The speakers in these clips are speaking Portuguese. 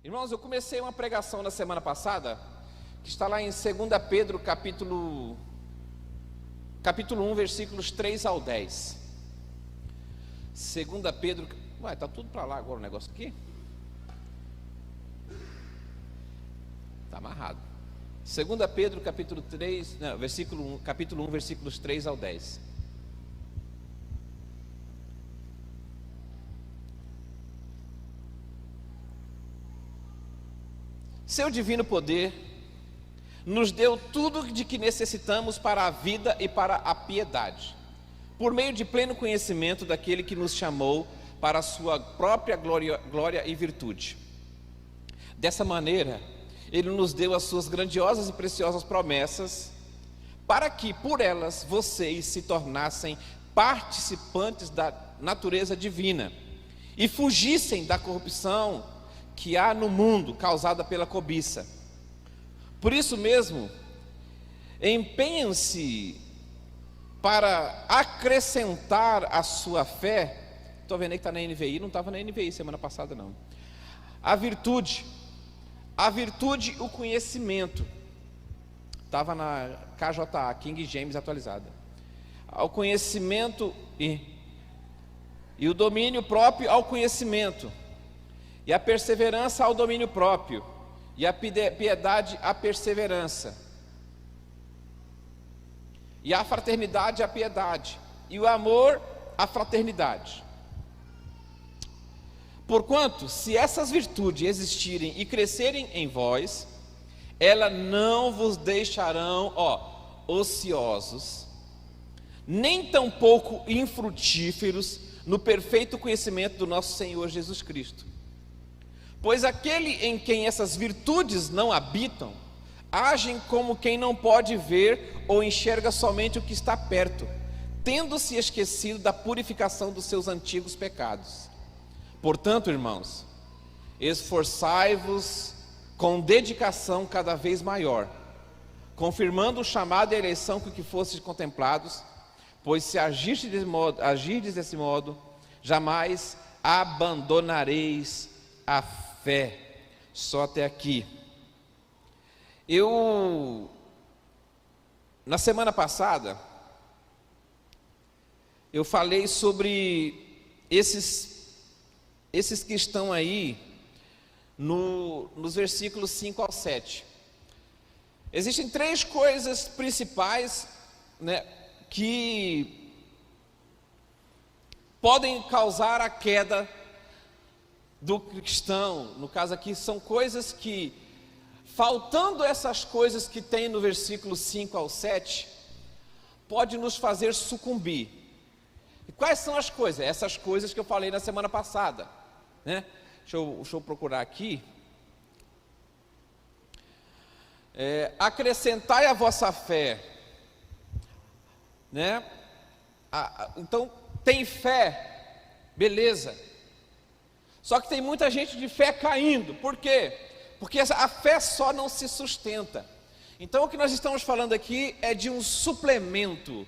Irmãos, eu comecei uma pregação na semana passada, que está lá em 2 Pedro, capítulo 1, versículos 3 ao 10. 2 Pedro, está tudo para lá agora o negócio aqui? Está amarrado. 2 Pedro, capítulo 1, versículos 3 ao 10. Seu divino poder nos deu tudo de que necessitamos para a vida e para a piedade, por meio de pleno conhecimento daquele que nos chamou para a sua própria glória e virtude. Dessa maneira, Ele nos deu as suas grandiosas e preciosas promessas, para que por elas vocês se tornassem participantes da natureza divina e fugissem da corrupção que há no mundo causada pela cobiça. Por isso mesmo, empenhem-se para acrescentar à sua fé. Estou vendo aí que está na NVI, não estava na NVI semana passada não. A virtude, o conhecimento. Estava na KJA, King James atualizada. Ao conhecimento e o domínio próprio ao conhecimento. E a perseverança ao domínio próprio, e a piedade à perseverança, e a fraternidade à piedade, e o amor à fraternidade. Porquanto, se essas virtudes existirem e crescerem em vós, elas não vos deixarão, ociosos, nem tampouco infrutíferos no perfeito conhecimento do nosso Senhor Jesus Cristo. Pois aquele em quem essas virtudes não habitam, agem como quem não pode ver ou enxerga somente o que está perto, tendo-se esquecido da purificação dos seus antigos pecados. Portanto, irmãos, esforçai-vos com dedicação cada vez maior, confirmando o chamado e a eleição com que fostes contemplados, pois se agirdes desse modo, jamais abandonareis a fé. Só até aqui. Na semana passada, eu falei sobre esses que estão aí nos versículos 5 ao 7. Existem três coisas principais, que podem causar a queda do cristão. No caso aqui, são coisas que, faltando essas coisas que tem no versículo 5 ao 7, pode nos fazer sucumbir. E quais são as coisas? Essas coisas que eu falei na semana passada, Deixa eu procurar aqui. Acrescentai a vossa fé, então, tem fé, beleza. Só que tem muita gente de fé caindo. Por quê? Porque a fé só não se sustenta. Então o que nós estamos falando aqui é de um suplemento,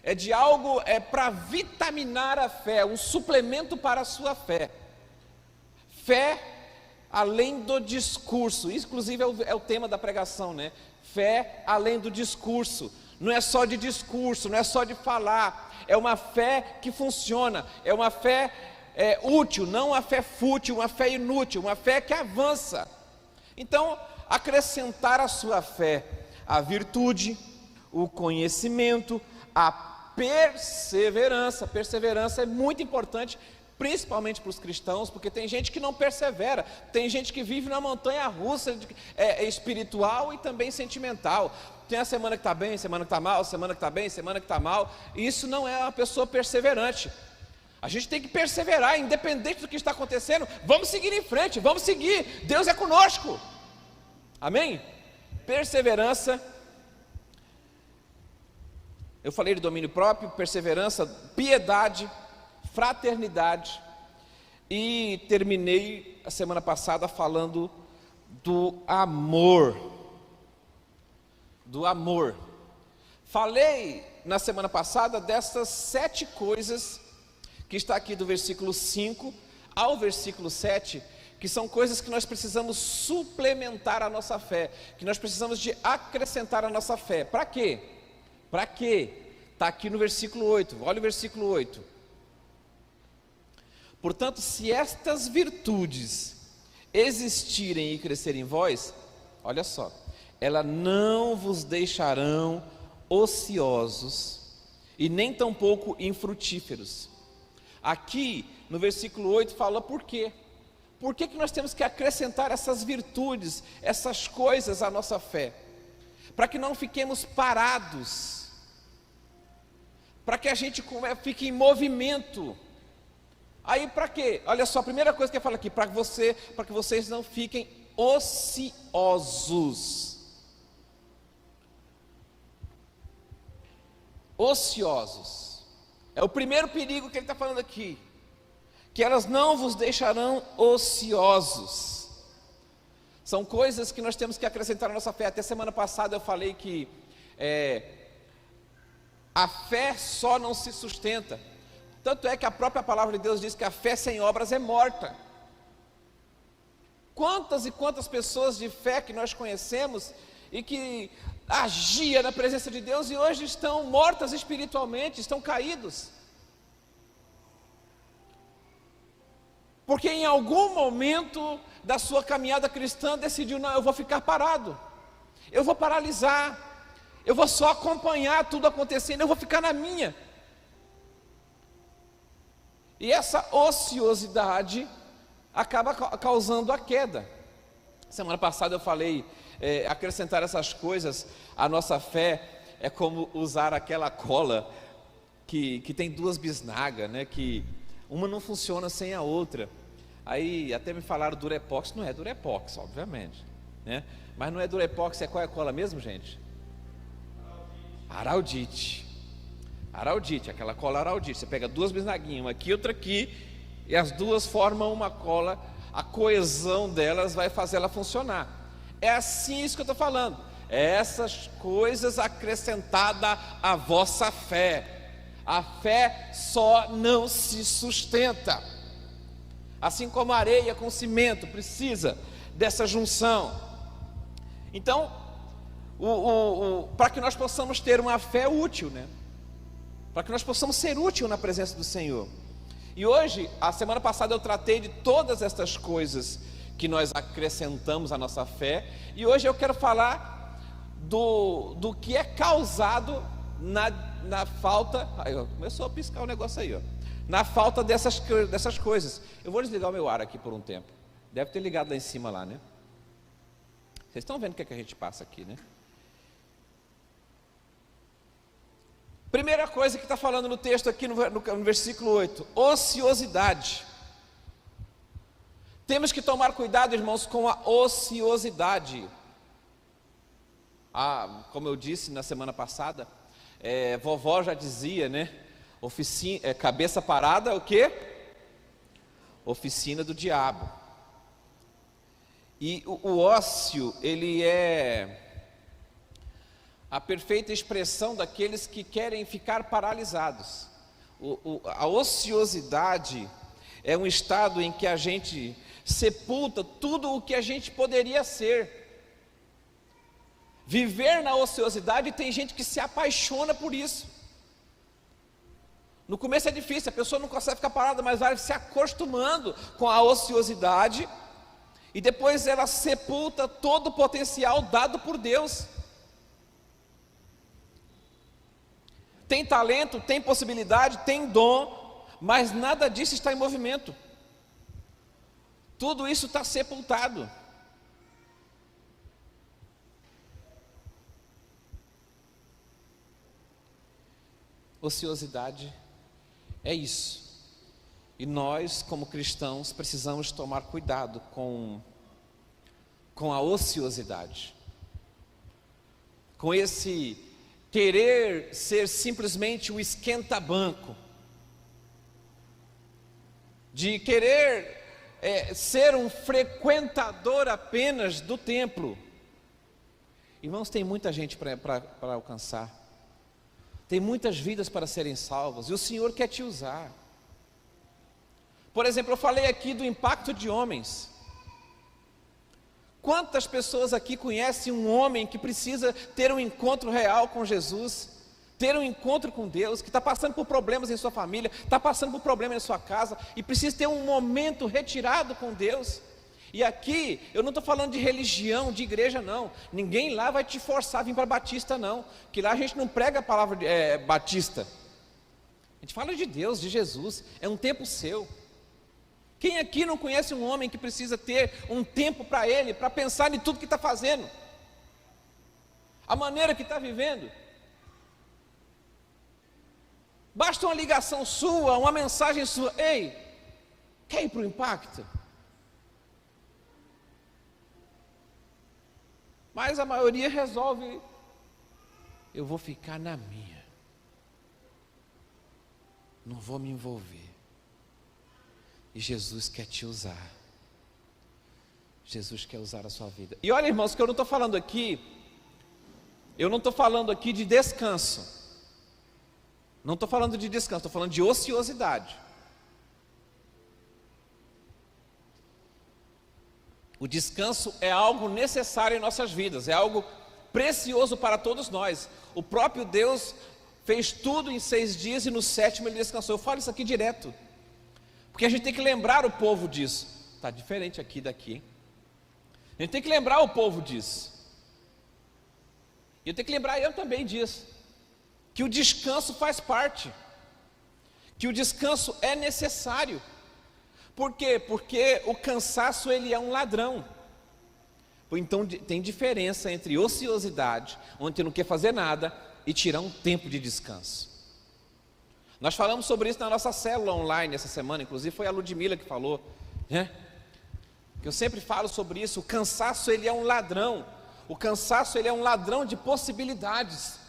é de algo para vitaminar a fé, um suplemento para a sua fé. Fé além do discurso, inclusive é o tema da pregação, Fé além do discurso. Não é só de discurso, não é só de falar, é uma fé que funciona, é uma fé útil, não uma fé fútil, uma fé inútil, uma fé que avança. Então, acrescentar à sua fé a virtude, o conhecimento, a perseverança. Perseverança é muito importante, principalmente para os cristãos, porque tem gente que não persevera, tem gente que vive na montanha russa espiritual e também sentimental. Tem a semana que está bem, semana que está mal, semana que está bem, semana que está mal. E isso não é uma pessoa perseverante. A gente tem que perseverar, independente do que está acontecendo. Vamos seguir em frente, vamos seguir. Deus é conosco. Amém? Perseverança. Eu falei de domínio próprio, perseverança, piedade, fraternidade. E terminei a semana passada falando do amor. Do amor. Falei na semana passada dessas 7 coisas que está aqui do versículo 5 ao versículo 7, que são coisas que nós precisamos suplementar a nossa fé, que nós precisamos de acrescentar a nossa fé. Para quê? Para quê? Está aqui no versículo 8, olha o versículo 8. Portanto, se estas virtudes existirem e crescerem em vós, olha só, elas não vos deixarão ociosos e nem tampouco infrutíferos. Aqui no versículo 8 fala por quê? Por que nós temos que acrescentar essas virtudes, essas coisas à nossa fé? Para que não fiquemos parados, para que a gente fique em movimento. Aí para quê? Olha só, a primeira coisa que ele fala aqui, para que vocês não fiquem ociosos. Ociosos. É o primeiro perigo que ele está falando aqui. Que elas não vos deixarão ociosos. São coisas que nós temos que acrescentar na nossa fé. Até semana passada eu falei que a fé só não se sustenta. Tanto é que a própria palavra de Deus diz que a fé sem obras é morta. Quantas e quantas pessoas de fé que nós conhecemos e que agiam na presença de Deus e hoje estão mortas espiritualmente, estão caídos. Porque em algum momento da sua caminhada cristã decidiu, não, eu vou ficar parado, eu vou paralisar, eu vou só acompanhar tudo acontecendo, eu vou ficar na minha. E essa ociosidade acaba causando a queda. Semana passada eu falei, acrescentar essas coisas à nossa fé é como usar aquela cola que tem duas bisnagas, né, que uma não funciona sem a outra. Aí até me falaram Durepox, não é Durepox, obviamente, né? Mas não é Durepox, qual é a cola mesmo, gente? Araldite. Araldite, aquela cola Araldite. Você pega duas bisnaguinhas, uma aqui e outra aqui, e as duas formam uma cola, a coesão delas vai fazer ela funcionar. É assim isso que eu estou falando. É essas coisas acrescentadas à vossa fé. A fé só não se sustenta. Assim como a areia com cimento precisa dessa junção. Então, para que nós possamos ter uma fé útil, né? Para que nós possamos ser útil na presença do Senhor. E hoje, a semana passada eu tratei de todas essas coisas que nós acrescentamos à nossa fé. E hoje eu quero falar do que é causado na falta. Aí, ó, começou a piscar o negócio aí, ó. Na falta dessas coisas. Eu vou desligar o meu ar aqui por um tempo. Deve ter ligado lá em cima lá, né? Vocês estão vendo o que é que a gente passa aqui, né? Primeira coisa que está falando no texto aqui no versículo 8: ociosidade. Temos que tomar cuidado, irmãos, com a ociosidade. Como eu disse na semana passada, vovó já dizia, né? Cabeça parada, o quê? Oficina do diabo. E o ócio, ele é a perfeita expressão daqueles que querem ficar paralisados. A ociosidade é um estado em que a gente sepulta tudo o que a gente poderia ser. Viver na ociosidade, tem gente que se apaixona por isso. No começo é difícil, a pessoa não consegue ficar parada, mas vai se acostumando com a ociosidade, e depois ela sepulta todo o potencial dado por Deus. Tem talento, tem possibilidade, tem dom, mas nada disso está em movimento. Tudo isso está sepultado. Ociosidade é isso. E nós, como cristãos, precisamos tomar cuidado com a ociosidade, com esse querer ser simplesmente o esquenta-banco, de querer ser um frequentador apenas do templo. Irmãos, tem muita gente para alcançar, tem muitas vidas para serem salvas, e o Senhor quer te usar. Por exemplo, eu falei aqui do impacto de homens. Quantas pessoas aqui conhecem um homem que precisa ter um encontro real com Jesus, ter um encontro com Deus, que está passando por problemas em sua família, está passando por problemas em sua casa, e precisa ter um momento retirado com Deus? E aqui, eu não estou falando de religião, de igreja não, ninguém lá vai te forçar a vir para Batista não, que lá a gente não prega a palavra Batista, a gente fala de Deus, de Jesus, é um tempo seu. Quem aqui não conhece um homem que precisa ter um tempo para ele, para pensar em tudo que está fazendo, a maneira que está vivendo? Basta uma ligação sua, uma mensagem sua: ei, quer ir para o impacto? Mas a maioria resolve: eu vou ficar na minha, não vou me envolver. E Jesus quer te usar. Jesus quer usar a sua vida. E olha, irmãos, que eu não estou falando aqui de descanso. Não estou falando de descanso, estou falando de ociosidade. O descanso é algo necessário em nossas vidas, é algo precioso para todos nós. O próprio Deus fez tudo em 6 dias e no 7º ele descansou. Eu falo isso aqui direto, porque a gente tem que lembrar o povo disso. Está diferente aqui daqui, hein? A gente tem que lembrar o povo disso. E eu tenho que lembrar eu também disso, que o descanso faz parte, que o descanso é necessário. Por quê? Porque o cansaço ele é um ladrão. Então tem diferença entre ociosidade, onde você não quer fazer nada, e tirar um tempo de descanso. Nós falamos sobre isso na nossa célula online essa semana, inclusive foi a Ludmila que falou, né? Que eu sempre falo sobre isso. O cansaço ele é um ladrão. O cansaço ele é um ladrão de possibilidades.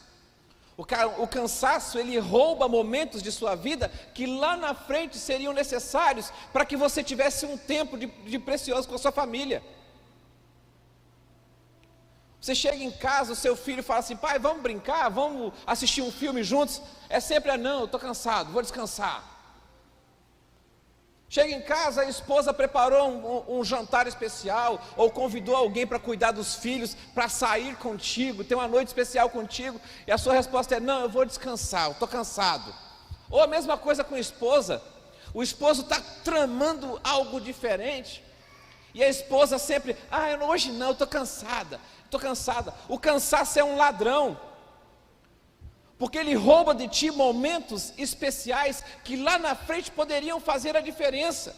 O cansaço ele rouba momentos de sua vida que lá na frente seriam necessários para que você tivesse um tempo de precioso com a sua família. Você chega em casa, o seu filho fala assim: pai, vamos brincar, vamos assistir um filme juntos? É sempre: não, eu estou cansado, vou descansar. Chega em casa, a esposa preparou um jantar especial, ou convidou alguém para cuidar dos filhos, para sair contigo, ter uma noite especial contigo, e a sua resposta é: não, eu vou descansar, eu estou cansado. Ou a mesma coisa com a esposa, o esposo está tramando algo diferente, e a esposa sempre: hoje não, eu estou cansada. O cansaço é um ladrão, porque ele rouba de ti momentos especiais que lá na frente poderiam fazer a diferença.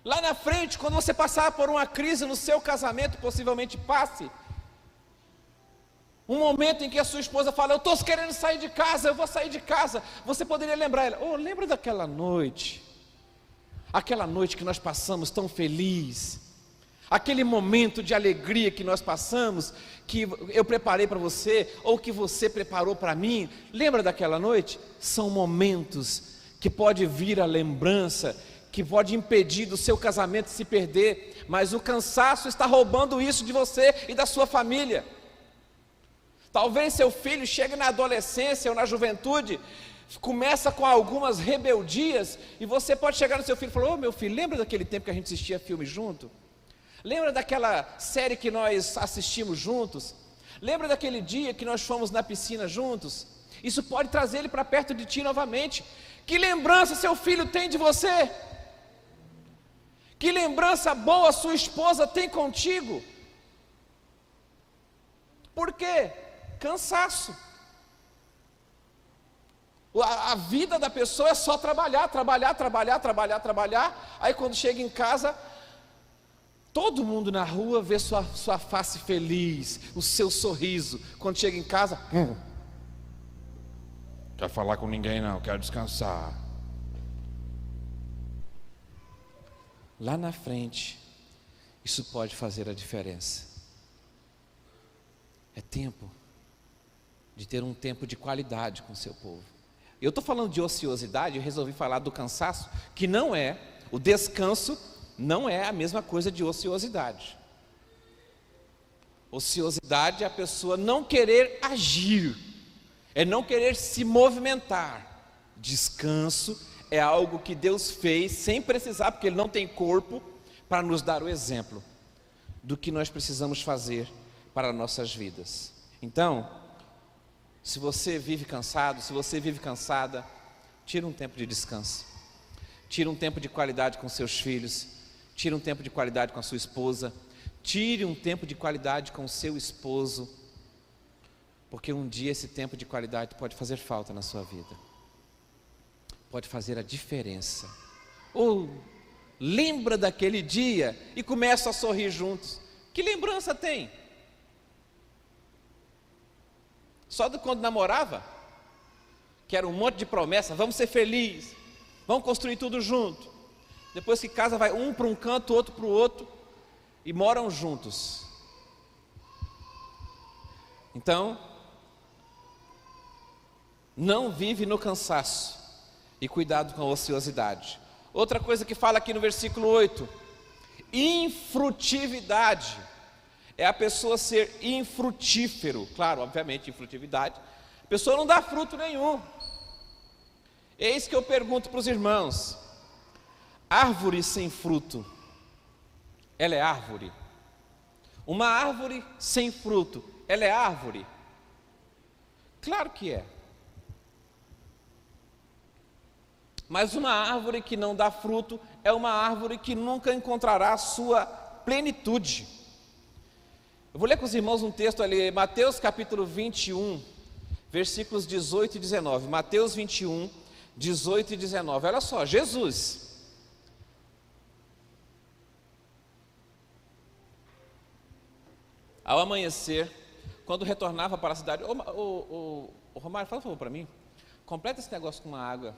Lá na frente, quando você passar por uma crise no seu casamento, possivelmente passe, um momento em que a sua esposa fala: eu estou querendo sair de casa, eu vou sair de casa. Você poderia lembrar ela: lembra daquela noite? Aquela noite que nós passamos tão feliz, aquele momento de alegria que nós passamos, que eu preparei para você, ou que você preparou para mim, lembra daquela noite? São momentos que pode vir a lembrança, que pode impedir do seu casamento se perder, mas o cansaço está roubando isso de você e da sua família. Talvez seu filho chegue na adolescência ou na juventude, começa com algumas rebeldias, e você pode chegar no seu filho e falar: meu filho, lembra daquele tempo que a gente assistia filme junto? Lembra daquela série que nós assistimos juntos? Lembra daquele dia que nós fomos na piscina juntos? Isso pode trazer ele para perto de ti novamente. Que lembrança seu filho tem de você? Que lembrança boa sua esposa tem contigo? Por quê? Cansaço. A vida da pessoa é só trabalhar. Aí quando chega em casa, todo mundo na rua vê sua face feliz, o seu sorriso. Quando chega em casa, quer falar com ninguém não, quero descansar. Lá na frente, isso pode fazer a diferença. É tempo de ter um tempo de qualidade com o seu povo. Eu estou falando de ociosidade, eu resolvi falar do cansaço, que não é, o descanso não é a mesma coisa de ociosidade. Ociosidade é a pessoa não querer agir, é não querer se movimentar. Descanso é algo que Deus fez sem precisar, porque Ele não tem corpo, para nos dar o exemplo do que nós precisamos fazer para nossas vidas. Então, se você vive cansado, se você vive cansada, tira um tempo de descanso, tira um tempo de qualidade com seus filhos, tira um tempo de qualidade com a sua esposa, tire um tempo de qualidade com o seu esposo, porque um dia esse tempo de qualidade pode fazer falta na sua vida, pode fazer a diferença. Ou lembra daquele dia e começa a sorrir juntos. Que lembrança tem? Só de quando namorava? Que era um monte de promessa, vamos ser felizes, vamos construir tudo junto. Depois que casa, vai um para um canto, outro para o outro, e moram juntos. Então, não vive no cansaço, e cuidado com a ociosidade. Outra coisa que fala aqui no versículo 8, infrutividade, é a pessoa ser infrutífero. Claro, obviamente, infrutividade, a pessoa não dá fruto nenhum. Eis que eu pergunto para os irmãos: árvore sem fruto, ela é árvore? Uma árvore sem fruto, ela é árvore? Claro que é. Mas uma árvore que não dá fruto é uma árvore que nunca encontrará a sua plenitude. Eu vou ler com os irmãos um texto ali, Mateus capítulo 21, versículos 18 e 19. Mateus 21, 18 e 19. Olha só, Jesus, ao amanhecer, quando retornava para a cidade, ô Romário, fala um favor para mim, completa esse negócio com uma água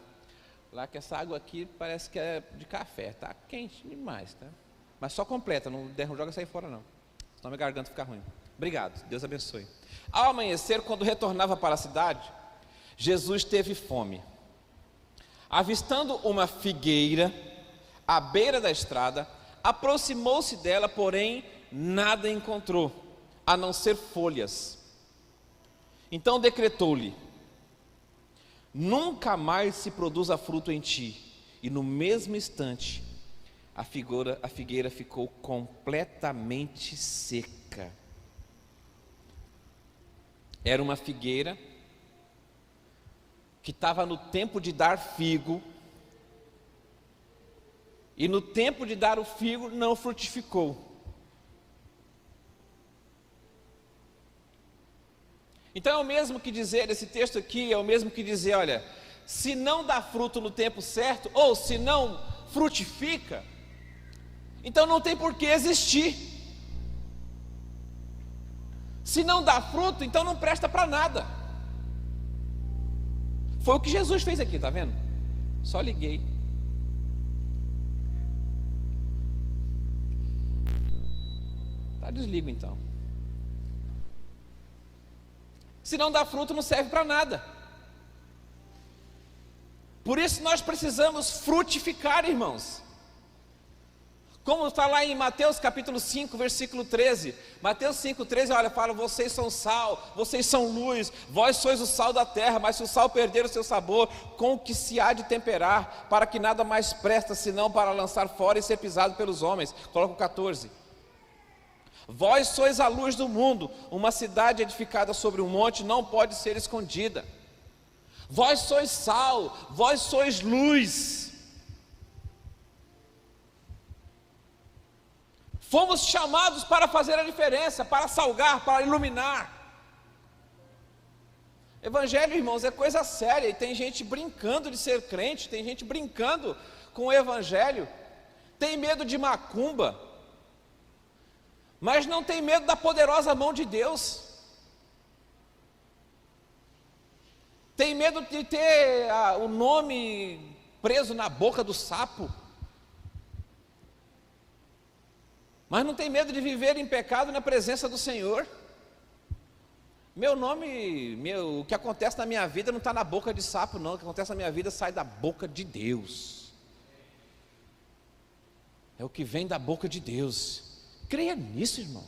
lá, que essa água aqui parece que é de café, tá quente demais, tá? Mas só completa, não joga isso aí fora não, senão minha garganta fica ruim. Obrigado, Deus abençoe. Ao amanhecer, quando retornava para a cidade, Jesus teve fome. Avistando uma figueira à beira da estrada, aproximou-se dela, porém nada encontrou, a não ser folhas. Então decretou-lhe: nunca mais se produza fruto em ti. E no mesmo instante, a figueira ficou completamente seca. Era uma figueira que estava no tempo de dar figo, e no tempo de dar o figo não frutificou. Então é o mesmo que dizer, esse texto aqui é o mesmo que dizer, olha, se não dá fruto no tempo certo, ou se não frutifica, então não tem por que existir. Se não dá fruto, então não presta para nada. Foi o que Jesus fez aqui, tá vendo? Só liguei. Tá, desligo então. Se não dá fruto, não serve para nada. Por isso nós precisamos frutificar, irmãos. Como está lá em Mateus capítulo 5, versículo 13. Mateus 5, 13, olha, fala: vocês são sal, vocês são luz, vós sois o sal da terra, mas se o sal perder o seu sabor, com o que se há de temperar, para que nada mais presta, senão para lançar fora e ser pisado pelos homens. Coloca o 14. Vós sois a luz do mundo, uma cidade edificada sobre um monte não pode ser escondida. Vós sois sal, vós sois luz. Fomos chamados para fazer a diferença, para salgar, para iluminar. Evangelho, irmãos, é coisa séria, e tem gente brincando de ser crente, tem gente brincando com o evangelho, tem medo de macumba, mas não tem medo da poderosa mão de Deus. Tem medo de ter o nome preso na boca do sapo, mas não tem medo de viver em pecado na presença do Senhor. O que acontece na minha vida não está na boca de sapo não, o que acontece na minha vida sai da boca de Deus, é o que vem da boca de Deus. Creia nisso, irmão,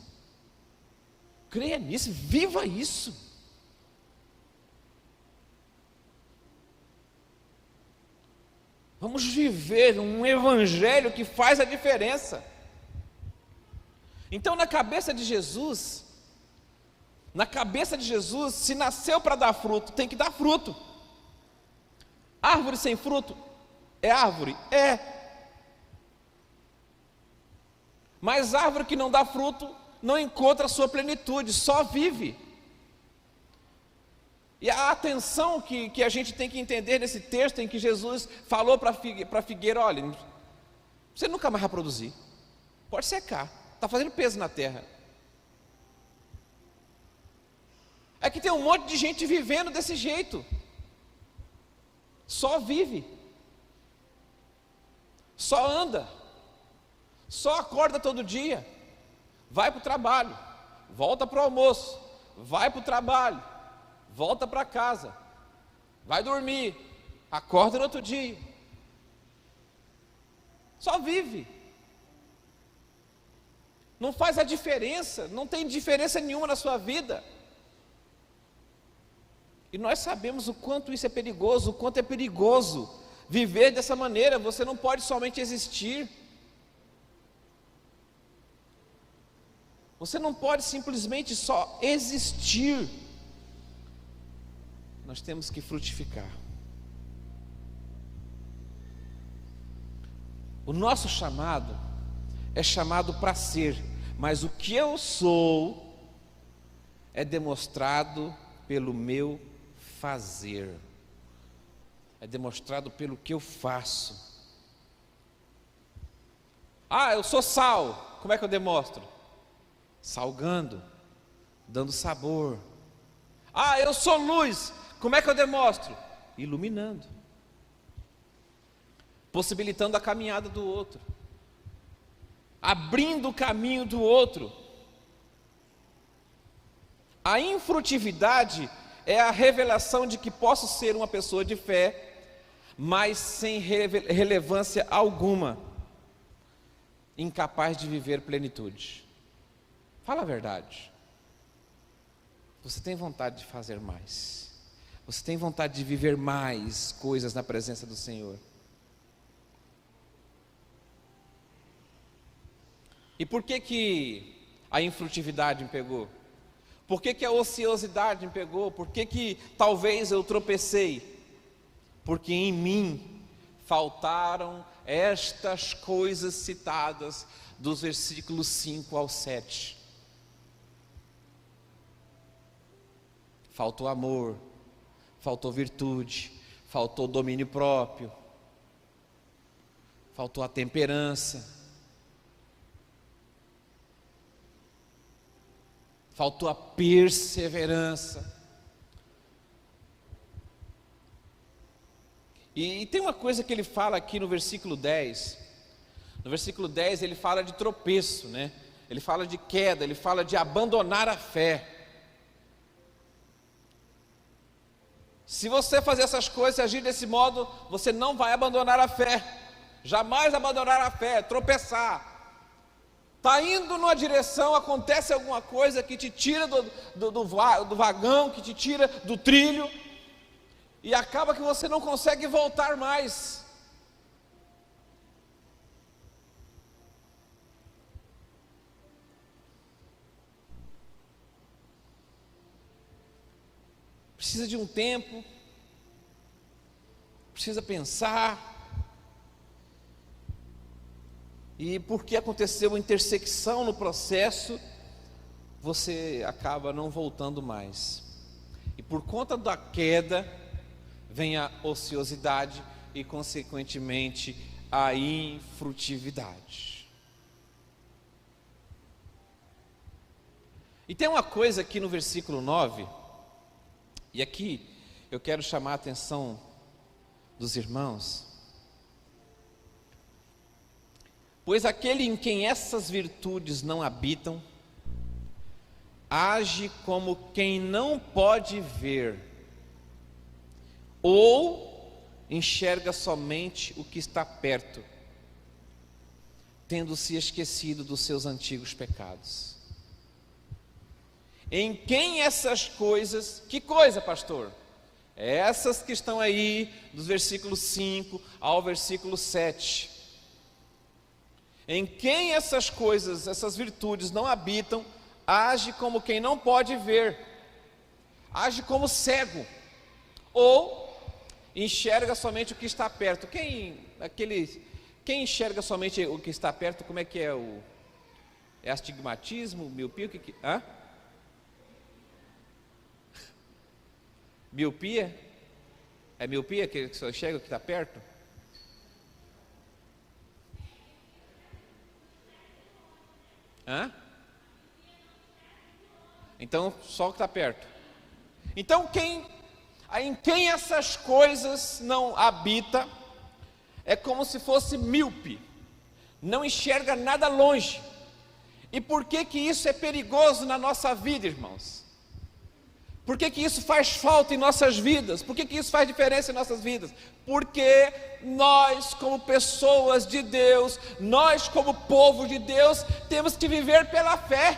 creia nisso, viva isso. Vamos viver um evangelho que faz a diferença. Então, na cabeça de Jesus, se nasceu para dar fruto, tem que dar fruto. Árvore sem fruto é árvore? É. Mas árvore que não dá fruto não encontra a sua plenitude, só vive. E a atenção que a gente tem que entender nesse texto em que Jesus falou para a figueira: olha, você nunca mais vai produzir, pode secar, está fazendo peso na terra. É que tem um monte de gente vivendo desse jeito, só vive, só anda, só acorda todo dia, vai para o trabalho, volta para o almoço, vai para o trabalho, volta para casa, vai dormir, acorda no outro dia, só vive, não faz a diferença, não tem diferença nenhuma na sua vida. E nós sabemos o quanto isso é perigoso, o quanto é perigoso viver dessa maneira. Você não pode somente existir, você não pode simplesmente só existir. Nós temos que frutificar. O nosso chamado é chamado para ser, mas o que eu sou é demonstrado pelo meu fazer, é demonstrado pelo que eu faço. Eu sou sal, como é que eu demonstro? Salgando, dando sabor. Eu sou luz, como é que eu demonstro? Iluminando, possibilitando a caminhada do outro, abrindo o caminho do outro. A infrutividade é a revelação de que posso ser uma pessoa de fé, mas sem relevância alguma, incapaz de viver plenitude. Fala a verdade. Você tem vontade de fazer mais, você tem vontade de viver mais coisas na presença do Senhor. E por que a infrutividade me pegou? Por que a ociosidade me pegou? Por que talvez eu tropecei? Porque em mim faltaram estas coisas citadas dos versículos 5 ao 7. Faltou amor, faltou virtude, faltou domínio próprio, faltou a temperança, faltou a perseverança. E tem uma coisa que ele fala aqui no versículo 10. No versículo 10 ele fala de tropeço, né? Ele fala de queda, ele fala de abandonar a fé. Se você fazer essas coisas, se agir desse modo, você não vai abandonar a fé. Jamais abandonar a fé, tropeçar. Está indo numa direção, acontece alguma coisa que te tira do vagão, que te tira do trilho, e acaba que você não consegue voltar mais. Precisa de um tempo, precisa pensar. E porque aconteceu uma intersecção no processo, você acaba não voltando mais. E por conta da queda, vem a ociosidade e, consequentemente, a infrutividade. E tem uma coisa aqui no versículo 9, e aqui eu quero chamar a atenção dos irmãos. Pois aquele em quem essas virtudes não habitam, age como quem não pode ver, ou enxerga somente o que está perto, tendo se esquecido dos seus antigos pecados. Em quem essas coisas, que coisa, pastor? Essas que estão aí, dos versículos 5 ao versículo 7. Em quem essas coisas, essas virtudes não habitam, age como quem não pode ver, age como cego, ou enxerga somente o que está perto. Quem enxerga somente o que está perto, como é que é o... É astigmatismo, miopia, hã? Miopia? É miopia que só enxerga o que está perto? Hã? Então, só o que está perto. Então, em quem essas coisas não habita, é como se fosse míope, não enxerga nada longe. E por que que isso é perigoso na nossa vida, irmãos? Por que que isso faz falta em nossas vidas? Por que que isso faz diferença em nossas vidas? Porque nós, como pessoas de Deus, nós, como povo de Deus, temos que viver pela fé.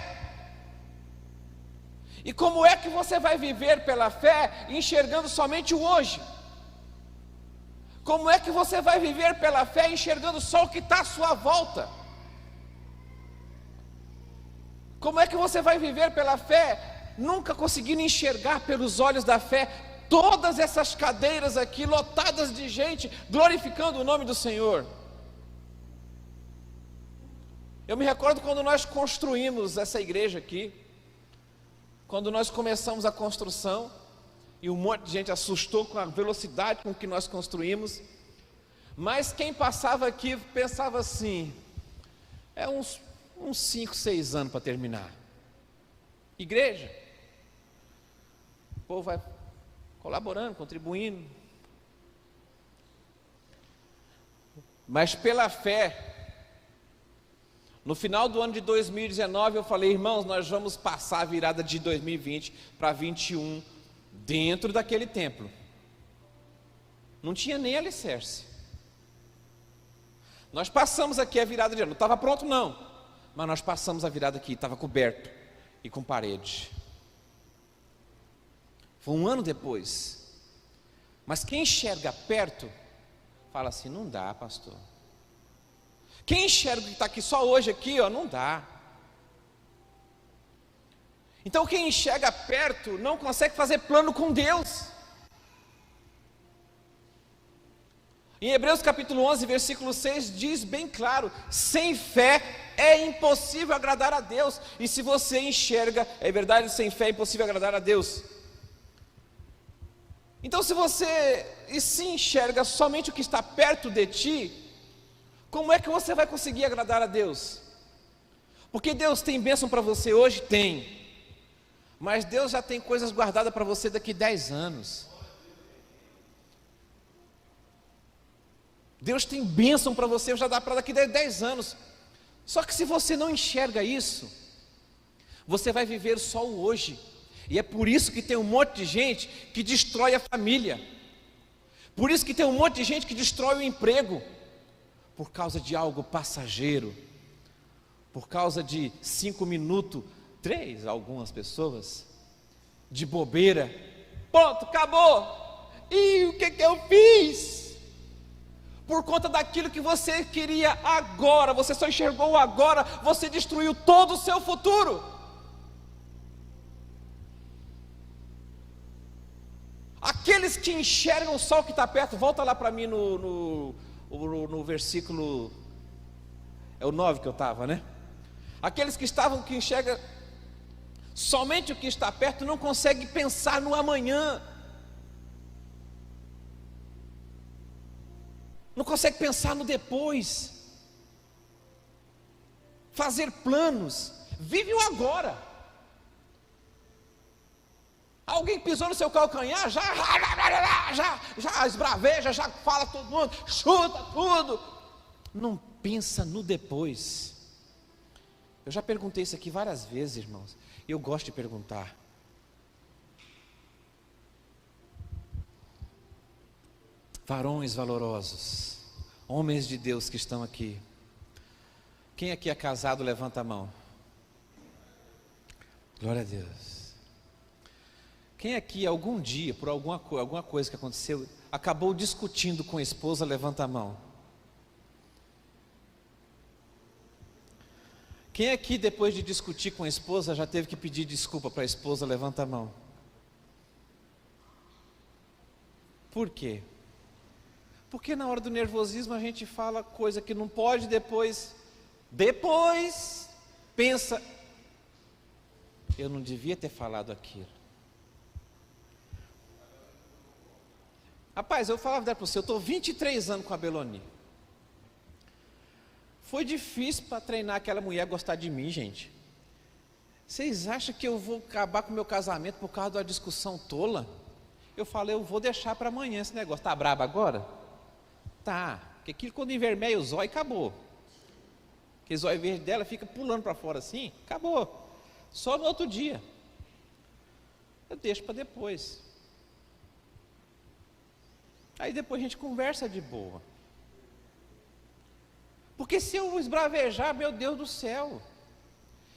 E como é que você vai viver pela fé enxergando somente o hoje? Como é que você vai viver pela fé enxergando só o que está à sua volta? Como é que você vai viver pela fé nunca conseguindo enxergar pelos olhos da fé todas essas cadeiras aqui lotadas de gente glorificando o nome do Senhor? Eu me recordo quando nós construímos essa igreja aqui, quando nós começamos a construção, e um monte de gente assustou com a velocidade com que nós construímos, mas quem passava aqui pensava assim, é uns 5, 6 anos para terminar. Igreja, o povo vai colaborando, contribuindo, mas pela fé, no final do ano de 2019 eu falei, irmãos, nós vamos passar a virada de 2020 para 21 dentro daquele templo. Não tinha nem alicerce. Nós passamos aqui a virada de ano, não estava pronto não, mas nós passamos a virada aqui, estava coberto e com parede. Foi um ano depois. Mas quem enxerga perto, fala assim, não dá, pastor. Quem enxerga que está aqui só hoje aqui, ó, não dá. Então quem enxerga perto não consegue fazer plano com Deus. Em Hebreus capítulo 11, versículo 6, diz bem claro, sem fé é impossível agradar a Deus. E se você enxerga, é verdade, sem fé é impossível agradar a Deus. Então se você se enxerga somente o que está perto de ti, como é que você vai conseguir agradar a Deus? Porque Deus tem bênção para você hoje? Tem. Mas Deus já tem coisas guardadas para você daqui 10 anos. Deus tem bênção para você, já dá para daqui 10 anos. Só que se você não enxerga isso, você vai viver só o hoje. E é por isso que tem um monte de gente que destrói a família. Por isso que tem um monte de gente que destrói o emprego. Por causa de algo passageiro, por causa de 5 minutos, 3, algumas pessoas, de bobeira, pronto, acabou, e o que eu fiz? Por conta daquilo que você queria agora, você só enxergou agora, você destruiu todo o seu futuro. Aqueles que enxergam só o que está perto, volta lá para mim no versículo, é o 9 que eu estava, né? Aqueles que enxergam somente o que está perto, não conseguem pensar no amanhã, não conseguem pensar no depois, fazer planos, vive o agora. Alguém pisou no seu calcanhar, já esbraveja, já fala todo mundo, chuta tudo, não pensa no depois. Eu já perguntei isso aqui várias vezes, irmãos, e eu gosto de perguntar. Varões valorosos, homens de Deus que estão aqui, quem aqui é casado, levanta a mão. Glória a Deus. Quem aqui algum dia, por alguma coisa que aconteceu, acabou discutindo com a esposa? Levanta a mão. Quem aqui, depois de discutir com a esposa, já teve que pedir desculpa para a esposa? Levanta a mão. Por quê? Porque na hora do nervosismo a gente fala coisa que não pode, depois pensa, eu não devia ter falado aquilo. Rapaz, eu falava para você, eu estou 23 anos com a Beloni. Foi difícil para treinar aquela mulher a gostar de mim, gente. Vocês acham que eu vou acabar com o meu casamento por causa de uma discussão tola? Eu falei, eu vou deixar para amanhã esse negócio. Tá brabo agora? Tá, porque aquilo quando envermelha o zóio, acabou. Aquele zóio verde dela fica pulando para fora assim, acabou. Só no outro dia. Eu deixo para depois. Aí depois a gente conversa de boa. Porque se eu esbravejar, meu Deus do céu,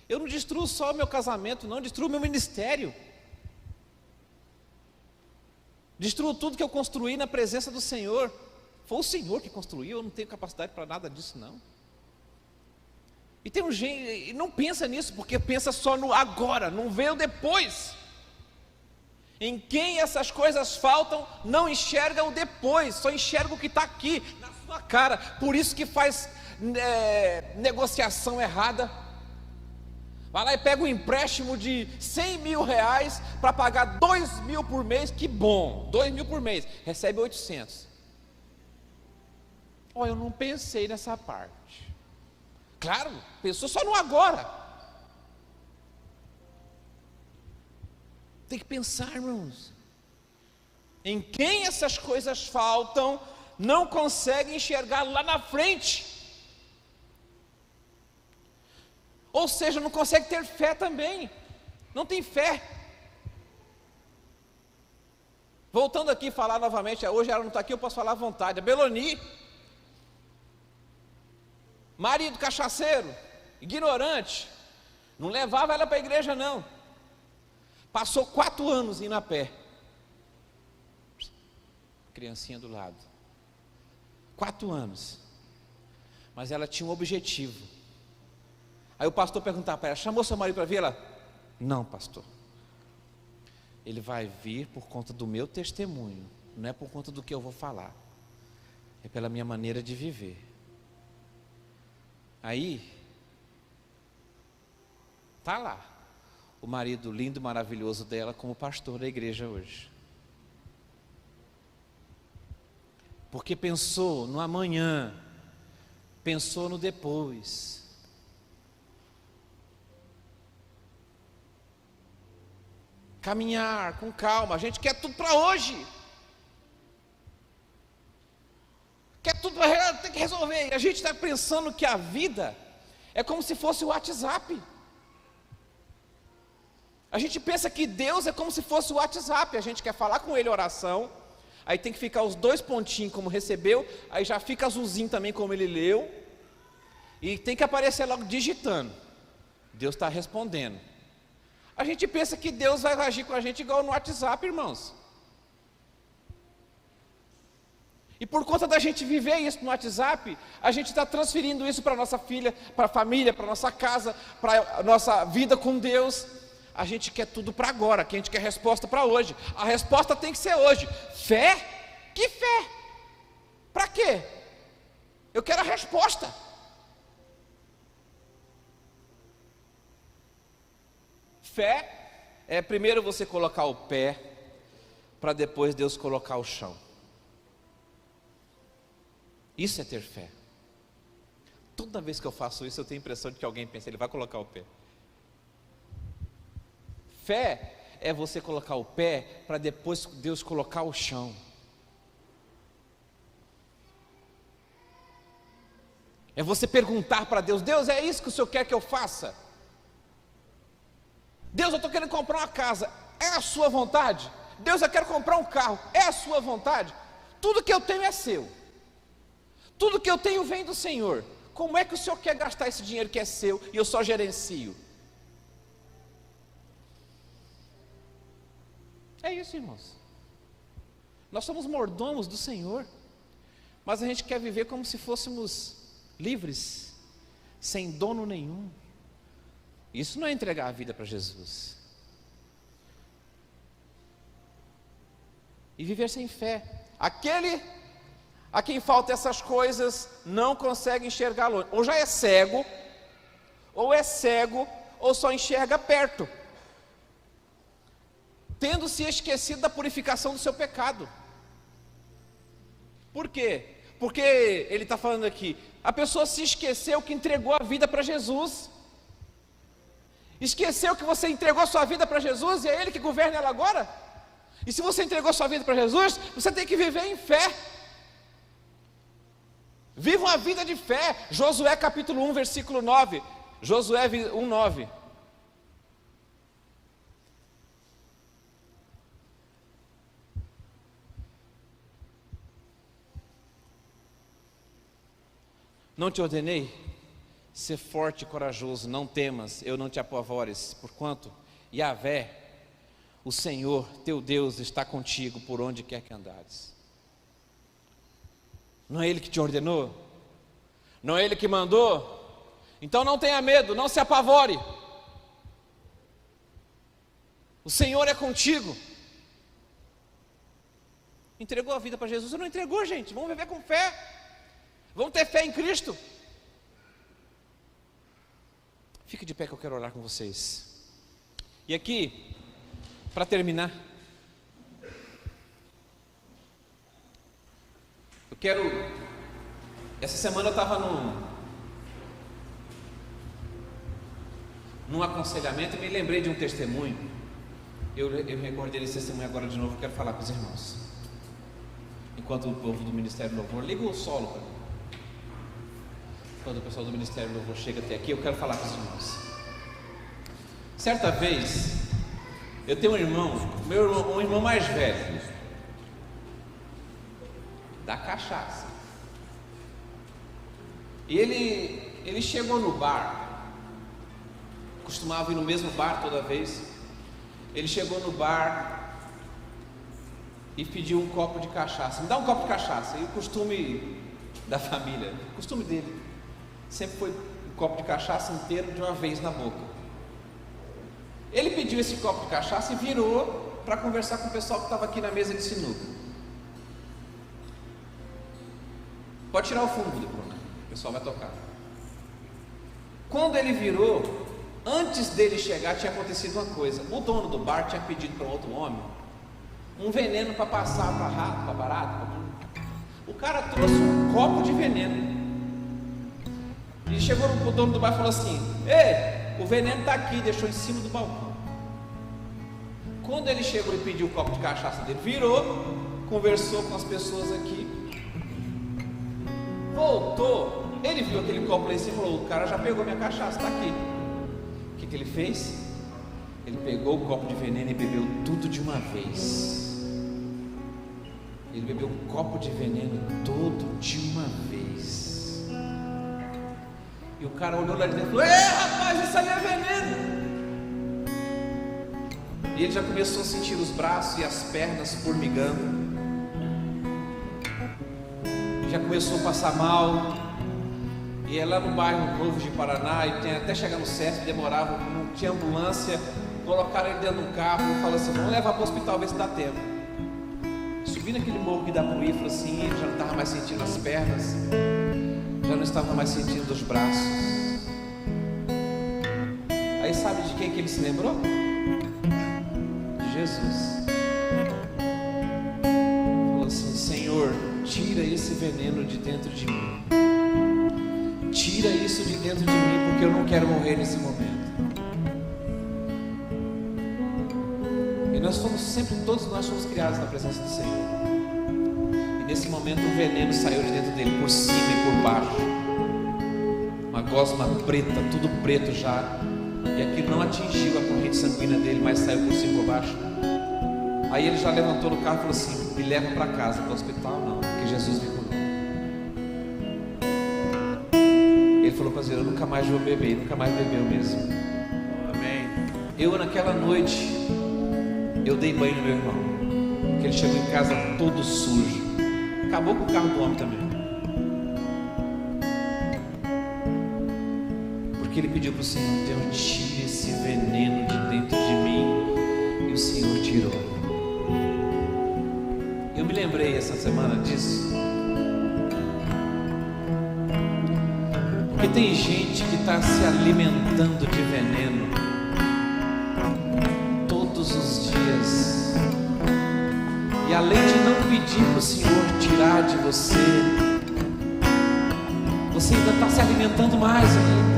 eu não destruo só o meu casamento, não, destruo o meu ministério. Destruo tudo que eu construí na presença do Senhor. Foi o Senhor que construiu, eu não tenho capacidade para nada disso, não. E tem um gente, não pensa nisso, porque pensa só no agora, não vê o depois. Em quem essas coisas faltam, não enxerga o depois, só enxerga o que está aqui, na sua cara. Por isso que faz negociação errada. Vai lá e pega um empréstimo de 100 mil reais para pagar 2 mil por mês, que bom, 2 mil por mês, recebe 800. Eu não pensei nessa parte. Claro, pensou só no agora. Tem que pensar, irmãos. Em quem essas coisas faltam, não consegue enxergar lá na frente. Ou seja, não consegue ter fé também. Não tem fé. Voltando aqui falar novamente, hoje ela não está aqui, eu posso falar à vontade. A Beloni, marido cachaceiro, ignorante, não levava ela para a igreja não. Passou 4 anos indo a pé. Criancinha do lado. 4 anos. Mas ela tinha um objetivo. Aí o pastor perguntava para ela, chamou seu marido para vir? Ela, não, pastor. Ele vai vir por conta do meu testemunho, não é por conta do que eu vou falar. É pela minha maneira de viver. Aí, tá lá, o marido lindo, maravilhoso dela como pastor da igreja hoje. Porque pensou no amanhã, pensou no depois. Caminhar com calma, a gente quer tudo para hoje. Quer tudo, tem que resolver. E a gente está pensando que a vida é como se fosse o WhatsApp. A gente pensa que Deus é como se fosse o WhatsApp. A gente quer falar com Ele oração, aí tem que ficar os 2 pontinhos como recebeu, aí já fica azulzinho também como ele leu, e tem que aparecer logo digitando. Deus está respondendo. A gente pensa que Deus vai agir com a gente igual no WhatsApp, irmãos. E por conta da gente viver isso no WhatsApp, a gente está transferindo isso para a nossa filha, para a família, para a nossa casa, para a nossa vida com Deus. A gente quer tudo para agora, que a gente quer resposta para hoje. A resposta tem que ser hoje. Fé? Que fé? Para quê? Eu quero a resposta. Fé é primeiro você colocar o pé, para depois Deus colocar o chão. Isso é ter fé. Toda vez que eu faço isso, eu tenho a impressão de que alguém pensa, ele vai colocar o pé. Fé é você colocar o pé, para depois Deus colocar o chão. É você perguntar para Deus, Deus, é isso que o Senhor quer que eu faça? Deus, eu estou querendo comprar uma casa, é a sua vontade? Deus, eu quero comprar um carro, é a sua vontade? Tudo que eu tenho é seu. Tudo que eu tenho vem do Senhor. Como é que o Senhor quer gastar esse dinheiro que é seu e eu só gerencio? É isso, irmãos. Nós somos mordomos do Senhor, mas a gente quer viver como se fôssemos livres, sem dono nenhum. Isso não é entregar a vida para Jesus. E viver sem fé. Aquele a quem faltam essas coisas não consegue enxergar longe. Ou já é cego, ou só enxerga perto, tendo se esquecido da purificação do seu pecado. Por quê? Porque ele está falando aqui, a pessoa se esqueceu que entregou a vida para Jesus. Esqueceu que você entregou a sua vida para Jesus e é Ele que governa ela agora? E se você entregou a sua vida para Jesus, você tem que viver em fé. Viva uma vida de fé. Josué capítulo 1, versículo 9. Josué 1, 9. Não te ordenei? Ser forte e corajoso, não temas, eu não te apavores, porquanto Yahvé, o Senhor, teu Deus, está contigo por onde quer que andares. Não é Ele que te ordenou? Não é Ele que mandou? Então não tenha medo, não se apavore. O Senhor é contigo. Entregou a vida para Jesus? Ou não entregou, gente? Vamos viver com fé. Vamos ter fé em Cristo. Fique de pé que eu quero orar com vocês. E aqui, para terminar, eu quero. Essa semana eu estava num aconselhamento e me lembrei de um testemunho. Eu recordei esse testemunho agora de novo e quero falar com os irmãos. Enquanto o povo do Ministério do Louvor liga o solo para mim. Quando o pessoal do Ministério do Louvor chega até aqui, eu quero falar com os irmãos. Certa vez, eu tenho um irmão, um irmão mais velho, da cachaça. E ele chegou no bar, costumava ir no mesmo bar toda vez. Ele chegou no bar e pediu um copo de cachaça. Me dá um copo de cachaça. E o costume da família, o costume dele, sempre foi um copo de cachaça inteiro de uma vez na boca. Ele pediu esse copo de cachaça e virou para conversar com o pessoal que estava aqui na mesa de sinuca. Pode tirar o fundo, Bruno, o pessoal vai tocar. Quando ele virou, antes dele chegar tinha acontecido uma coisa. O dono do bar tinha pedido para outro homem um veneno para passar para rato, para barato. O cara trouxe um copo de veneno. E chegou no dono do bar e falou assim: ei, o veneno está aqui, deixou em cima do balcão. Quando ele chegou e pediu o copo de cachaça dele, virou, conversou com as pessoas aqui, voltou, ele viu aquele copo lá em cima e falou: o cara já pegou minha cachaça, está aqui. O que ele fez? Ele pegou o copo de veneno e bebeu tudo de uma vez. Ele bebeu um copo de veneno todo de uma vez. E o cara olhou lá de dentro e falou: ei, rapaz, isso ali é veneno. E ele já começou a sentir os braços e as pernas formigando. Já começou a passar mal. E é lá no bairro Novo de Paraná, e até chegar no CEF demorava, não tinha ambulância. Colocaram ele dentro do carro e falaram assim: vamos levar para o hospital, ver se dá tempo. Subindo aquele morro que dá para ir, falou assim, ele já não estava mais sentindo as pernas, já não estava mais sentindo os braços. Aí sabe de quem que ele se lembrou? De Jesus. Falou assim: Senhor, tira esse veneno de dentro de mim. Tira isso de dentro de mim, porque eu não quero morrer nesse momento. E nós fomos sempre, todos nós fomos criados na presença do Senhor. E nesse momento o veneno saiu de dentro dele, por cima e por baixo. Uma gosma preta, tudo preto já. E aquilo não atingiu a corrente sanguínea dele, mas saiu por cima e por baixo. Aí ele já levantou no carro e falou assim: me leva para casa, para o hospital não, porque Jesus me curou. Ele falou para eu nunca mais vou beber, nunca mais bebeu mesmo. Amém. Eu naquela noite, Eu dei banho no meu irmão, porque ele chegou em casa todo sujo. Acabou com o carro do homem também. Porque ele pediu para o Senhor: Deus, tire esse veneno de dentro de mim. E o Senhor tirou. Eu me lembrei essa semana disso, porque tem gente que está se alimentando de veneno todos os dias, e além de não pedir para o Senhor tirar de você, você ainda está se alimentando mais ainda.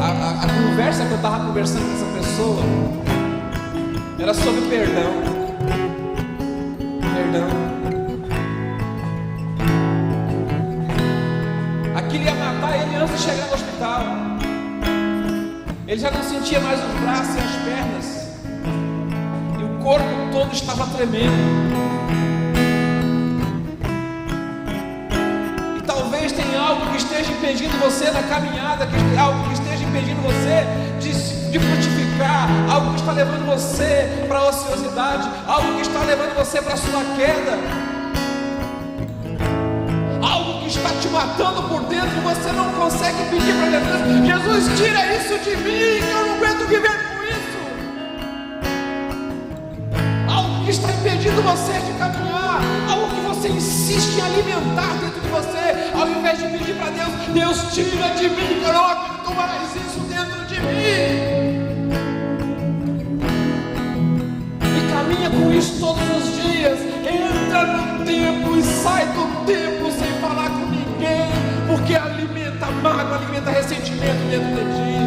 A conversa que eu estava conversando com essa pessoa era sobre perdão. Aquilo ia matar ele antes de chegar no hospital. Ele já não sentia mais os braços e as pernas, e o corpo todo estava tremendo. E talvez tenha algo que esteja impedindo você na caminhada, algo que esteja impedindo você de frutificar, algo que está levando você para a ociosidade, algo que está levando você para a sua queda, algo que está te matando por dentro e você não consegue pedir para Jesus: Jesus, tira isso de mim, que eu não aguento viver com isso. Algo que está impedindo você de caminhar, algo que você insiste em alimentar dentro de você, ao invés de pedir para Deus: Deus, tira de mim, que eu não aguento mais isso dentro de mim. Caminha com isso todos os dias, entra no templo e sai do templo sem falar com ninguém, porque alimenta mágoa, alimenta ressentimento dentro de ti.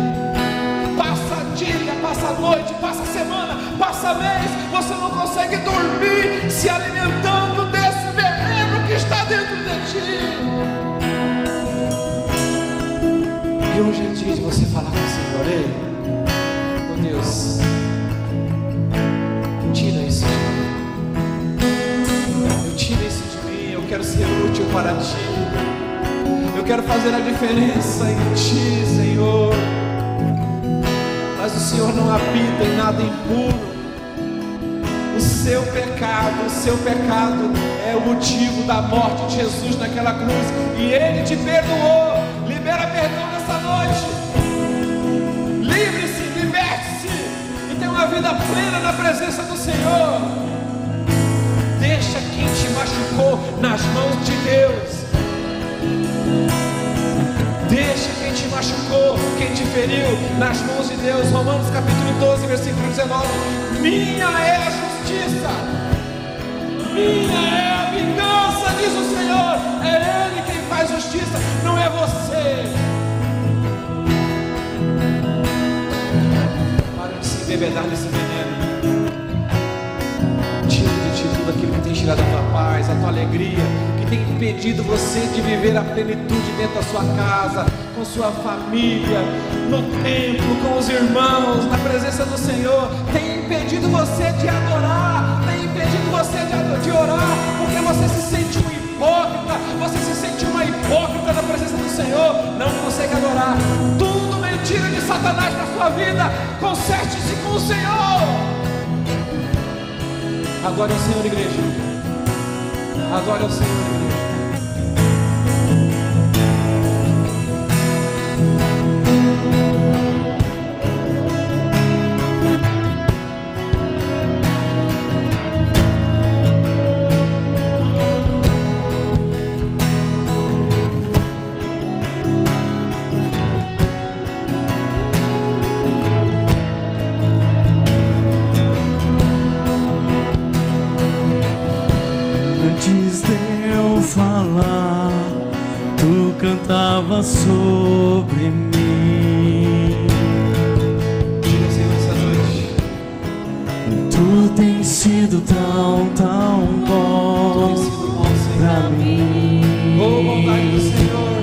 Passa dia, passa noite, passa semana, passa mês, você não consegue dormir se alimentando desse veneno que está dentro de ti. E hoje é dia de você falar com o Senhor: ei, oh Deus, tira isso de mim. Eu tiro isso de mim. Eu quero ser útil para ti. Eu quero fazer a diferença em ti, Senhor. Mas o Senhor não habita em nada impuro. O seu pecado é o motivo da morte de Jesus naquela cruz, e Ele te perdoou. Libera perdão nessa noite. Livre-se, liberte-se e tenha uma vida plena na presença do Senhor. Deixa quem te machucou nas mãos de Deus. Deixa quem te machucou, quem te feriu, nas mãos de Deus. Romanos capítulo 12, versículo 19. Minha é a justiça, minha é a vingança, diz o Senhor. É Ele quem faz justiça, não é você. Para de se embebedar nesse veneno. Tira de ti tudo aquilo que tem tirado a tua paz, a tua alegria, que tem impedido você de viver a plenitude dentro da sua casa, com sua família, no templo, com os irmãos, na presença do Senhor. Tem impedido você de adorar, tem impedido você de orar, porque você se sente um hipócrita, você se sente uma hipócrita na presença do Senhor, não consegue adorar. Tudo mentira de Satanás na sua vida. Conserte-se com o Senhor. Adore ao Senhor, igreja. Adore ao Senhor, igreja. Cantava sobre mim. Diga, Senhor, essa noite. Tu tens sido tão, tão bom pra mim. Oh, bondade do Senhor.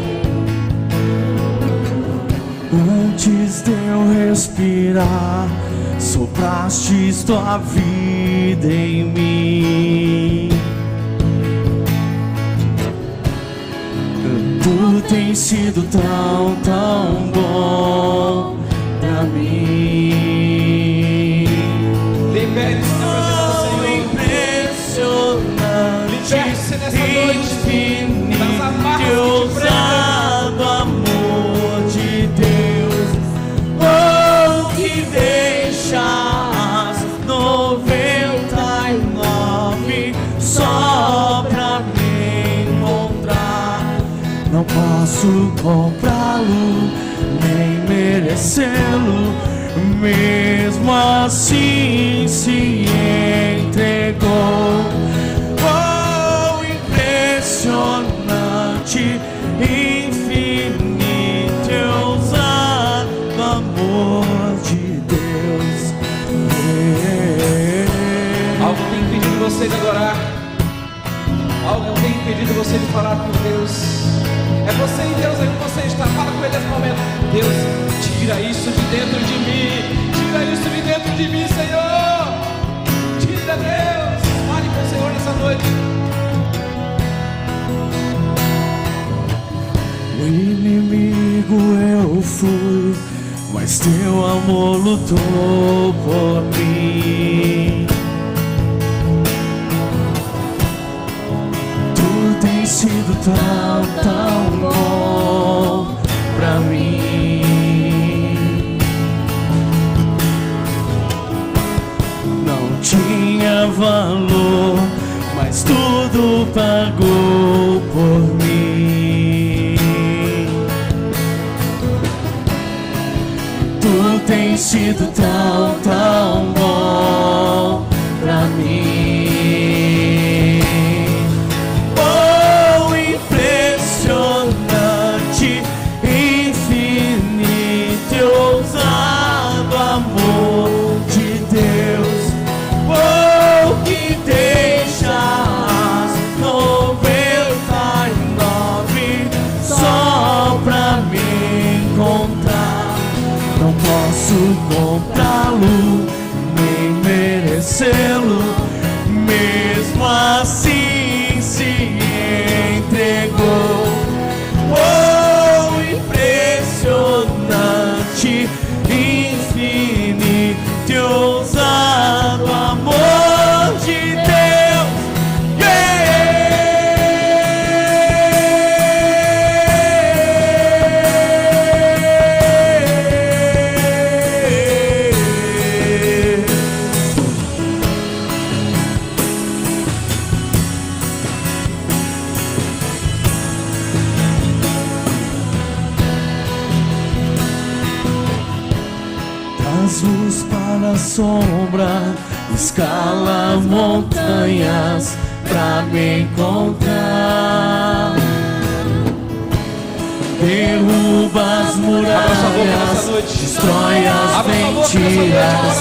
Antes de eu respirar, sopraste tua vida em mim. Tu tens sido tão, tão bom pra mim. posso comprá-lo, nem merecê-lo, mesmo assim se entregou. Oh, impressionante, infinito e ousado amor de Deus. Algo tem impedido você de adorar. Algo tem impedido você de falar com Deus. É você e Deus aí que você está. Fala com Ele nesse momento. Deus, tira isso de dentro de mim. Tira isso de dentro de mim, Senhor. Tira, Deus. Fale com o Senhor nessa noite. O inimigo eu fui, mas teu amor lutou por mim. Tu tens sido tão, tão bom pra mim. Não tinha valor, mas tudo pagou por mim. Tu tens sido tão, tão bom pra mim. Oh, impressionante, infinito e ousado amor de Deus. Oh, que deixa as 99 só pra me encontrar. Não posso comprá-lo, nem merecê-lo, mesmo assim se entregou. Oh, impressionante, infinito e ousado amor de Deus. Traz luz para a sombra, escala montanhas pra me encontrar. Derruba as muralhas, destrói as mentiras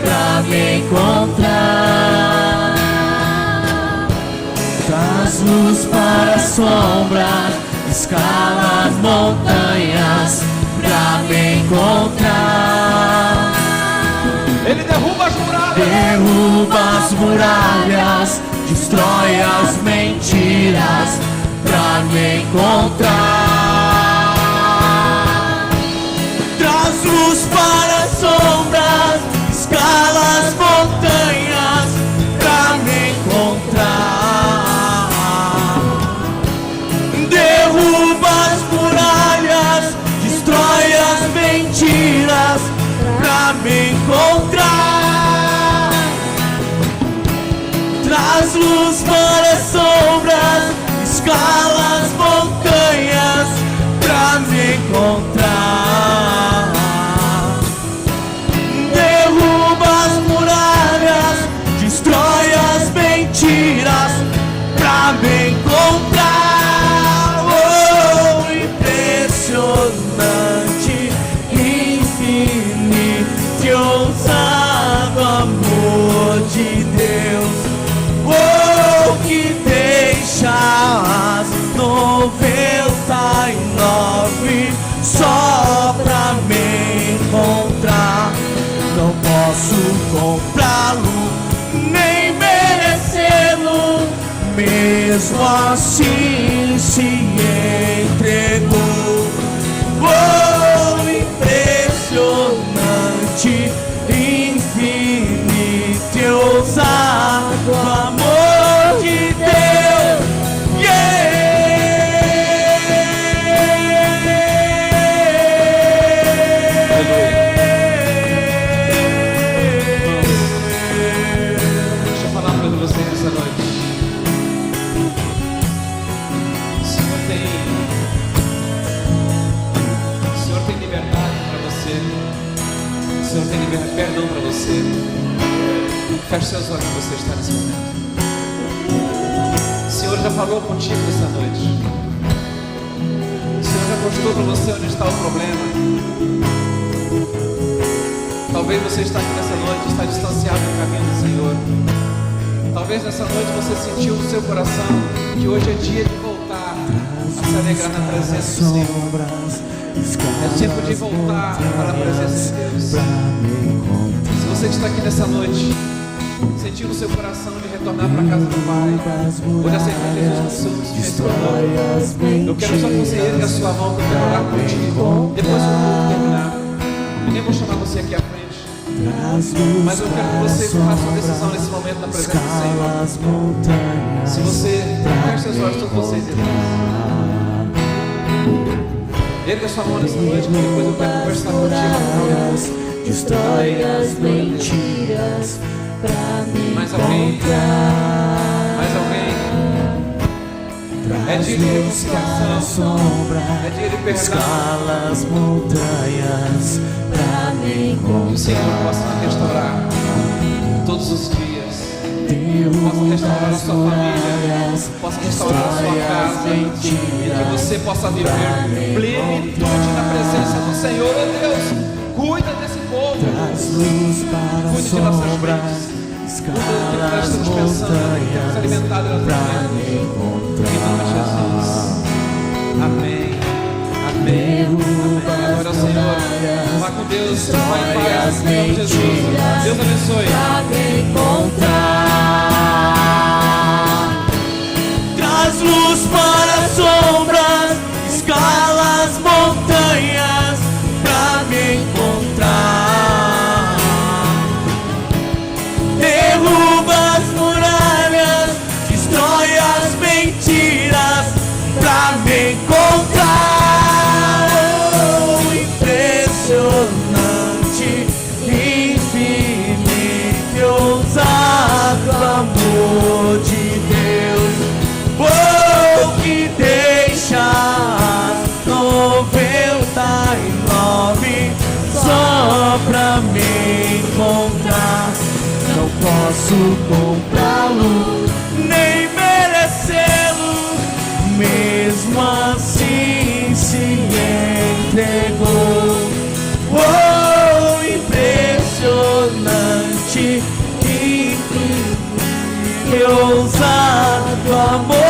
pra me encontrar. Traz luz para a sombra, escala as montanhas pra me encontrar. Ele derruba as muralhas. Derruba as muralhas, destrói as mentiras pra me encontrar. Traz luz para as sombras, escala as montanhas pra me encontrar. Derruba as muralhas, destrói as mentiras pra me encontrar. Traz luz para as sombras, escala as montanhas pra me encontrar. Derruba as muralhas, destrói as mentiras pra me encontrar. Oh, impressionante, infinito e ousado amor de Deus. Oh, que deixa as 99 só pra me encontrar. Não posso comprá-lo, nem merecê-lo, mesmo assim se entregou. Oh, impressionante, infinito e ousado amor de Deus. Deixa eu falar para você nessa noite. O Senhor tem Senhor tem perdão para você. Feche seus olhos onde você está nesse momento. O Senhor já falou contigo nessa noite. O Senhor já mostrou para você onde está o problema. Talvez você está aqui nessa noite, está distanciado do caminho do Senhor. Talvez nessa noite você sentiu no seu coração que hoje é dia de voltar a se alegrar na presença do Senhor. É tempo de voltar para a presença de Deus. Se você está aqui nessa noite, sentiu no seu coração de retornar para a casa do Pai, ou de aceitar Jesus como seu Salvador, eu quero só que você erga a sua mão para eu orar por ti. Depois que o culto terminar, eu nem vou chamar você aqui à frente, mas eu quero que você faça uma decisão nesse momento na presença do Senhor. Se você fecha seus olhos, todos vocês erga a sua mão nessa noite, que depois eu quero conversar contigo. Destrói as mentiras pra me Mais alguém? Mais alguém? É dia de reconciliação, é dia de perdão. Escala as montanhas pra me encontrar. Que o Senhor possa restaurar todos os dias, possa restaurar a sua família, possa restaurar a sua casa, e que você possa viver plenitude na presença do Senhor. Oh Deus, cuida desse povo, cuide de nossas mentes, cuida do que nós estamos pensando, do que temos alimentado nas mentes. Em nome de Jesus. Amém. Amém. Amém. Agora, Senhor, vá com Deus, vai em paz, em nome de Jesus. Deus abençoe. Traz luz para as sombras, escala as montanhas pra me encontrar. Derruba as muralhas, destrói as mentiras pra me encontrar. Oh, impressionante, infinito e ousado amor de Deus. Oh, que deixa as 99 só pra me encontrar. Não posso comprá-lo, nem merecê-lo, mesmo assim se entregou. Oh, impressionante, infinito e ousado amor